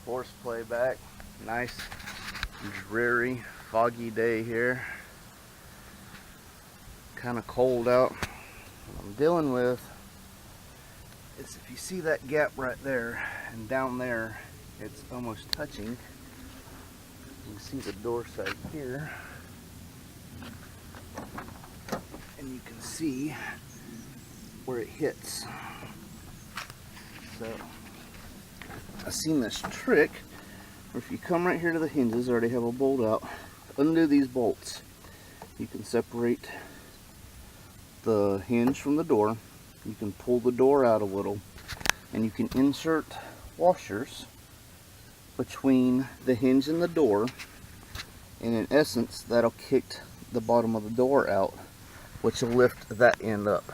horseplay back. Nice, dreary, foggy day here. Kind of cold out. What I'm dealing with is, if you see that gap right there and down there, it's almost touching. You can see the door side here, and you can see where it hits. So I've seen this trick where if you come right here to the hinges, I already have a bolt out, undo these bolts. You can separate the hinge from the door. You can pull the door out a little, and you can insert washers between the hinge and the door, and in essence that'll kick the bottom of the door out, which will lift that end up.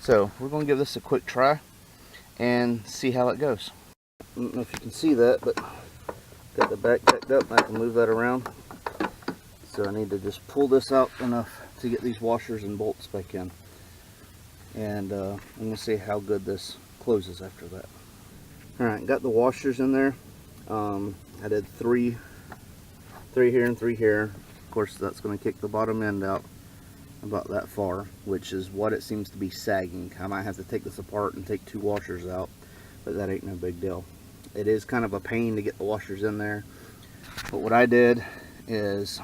So we're going to give this a quick try and see how it goes. I don't know if you can see that, but got the back backed up and I can move that around. So I need to just pull this out enough to get these washers and bolts back in, and I'm going to see how good this closes after that. Alright, got the washers in there. I did three here and three here. Of course, that's going to kick the bottom end out about that far, which is what it seems to be sagging. I might have to take this apart and take two washers out, but that ain't no big deal. It is kind of a pain to get the washers in there, but what I did is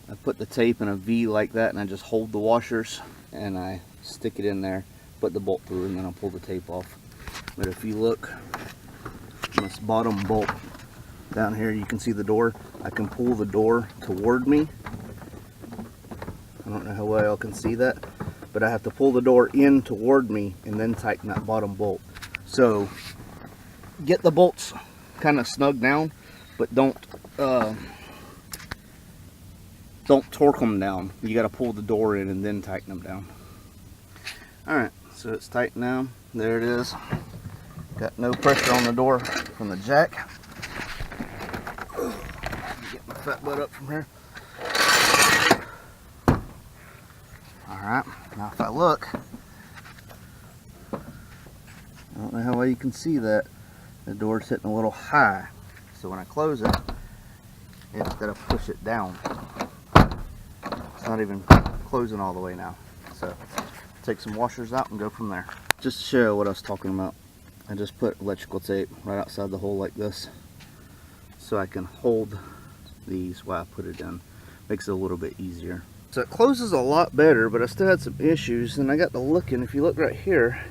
I put the tape in a V like that, and I just hold the washers and I stick it in there, put the bolt through, and then I'll pull the tape off. But if you look on this bottom bolt down here, you can see the door. I can pull the door toward me. I don't know how well y'all can see that, but I have to pull the door in toward me and then tighten that bottom bolt. So get the bolts kind of snug down, but don't torque them down. You got to pull the door in and then tighten them down. Alright, so it's tight now. There it is. Got no pressure on the door from the jack. Get my fat butt up from here. Alright, now if I look, I don't know how well you can see that. The door's sitting a little high. So when I close it, it's got to push it down. It's not even closing all the way now. So take some washers out and go from there. Just to show what I was talking about, I just put electrical tape right outside the hole like this, so I can hold these while I put it in. Makes it a little bit easier. So it closes a lot better, but I still had some issues, and I got to looking. If you look right here,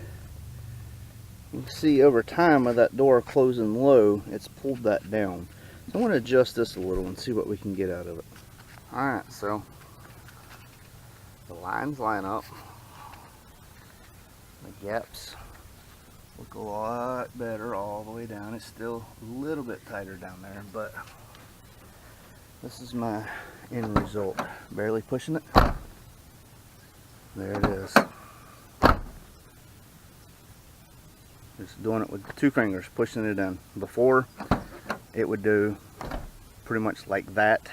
you can see over time with that door closing low, it's pulled that down. So I want to adjust this a little and see what we can get out of it. Alright, so the lines line up. The gaps look a lot better all the way down. It's still a little bit tighter down there, but this is my end result. Barely pushing it. There it is. Just doing it with 2 fingers, pushing it in. Before, it would do pretty much like that.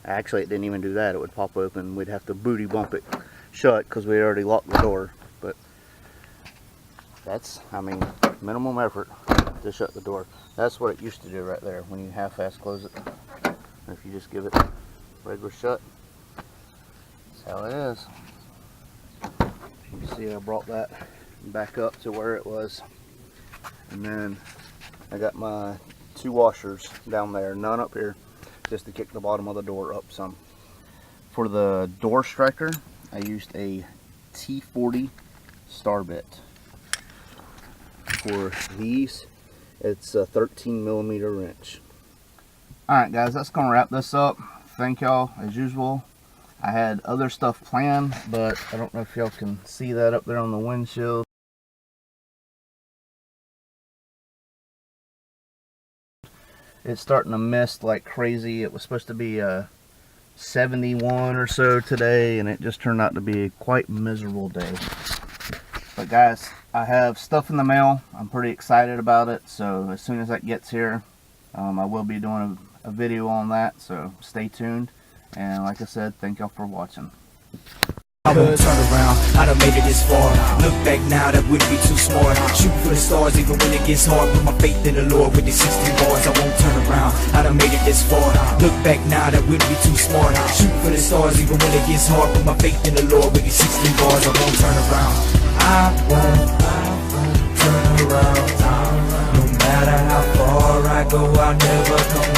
Actually, it didn't even do that. It would pop open. We'd have to booty bump it shut because we already locked the door. But that's, I mean, minimum effort to shut the door. That's what it used to do right there when you half-ass close it. If you just give it regular shut, that's how it is. You see I brought that back up to where it was, and then I got my 2 washers down there, none up here, just to kick the bottom of the door up some. For the door striker, I used a T40 star bit. For these, it's a 13mm wrench. Alright guys, that's going to wrap this up. Thank y'all as usual. I had other stuff planned, but I don't know if y'all can see that up there on the windshield. It's starting to mist like crazy. It was supposed to be 71 or so today, and it just turned out to be a quite miserable day. But guys, I have stuff in the mail. I'm pretty excited about it, so as soon as that gets here, I will be doing a video on that, so stay tuned. And like I said, thank y'all for watching. I won't turn around, I done made it this far. Look back now, that wouldn't be too smart. Shoot for the stars even when it gets hard. Put my faith in the Lord with these 16 bars. I won't turn around, I done made it this far. Look back now, that wouldn't be too smart. Shoot for the stars even when it gets hard. Put my faith in the Lord with these 16 bars. I won't turn around, I won't turn around. No matter how far I go, I'll never come back.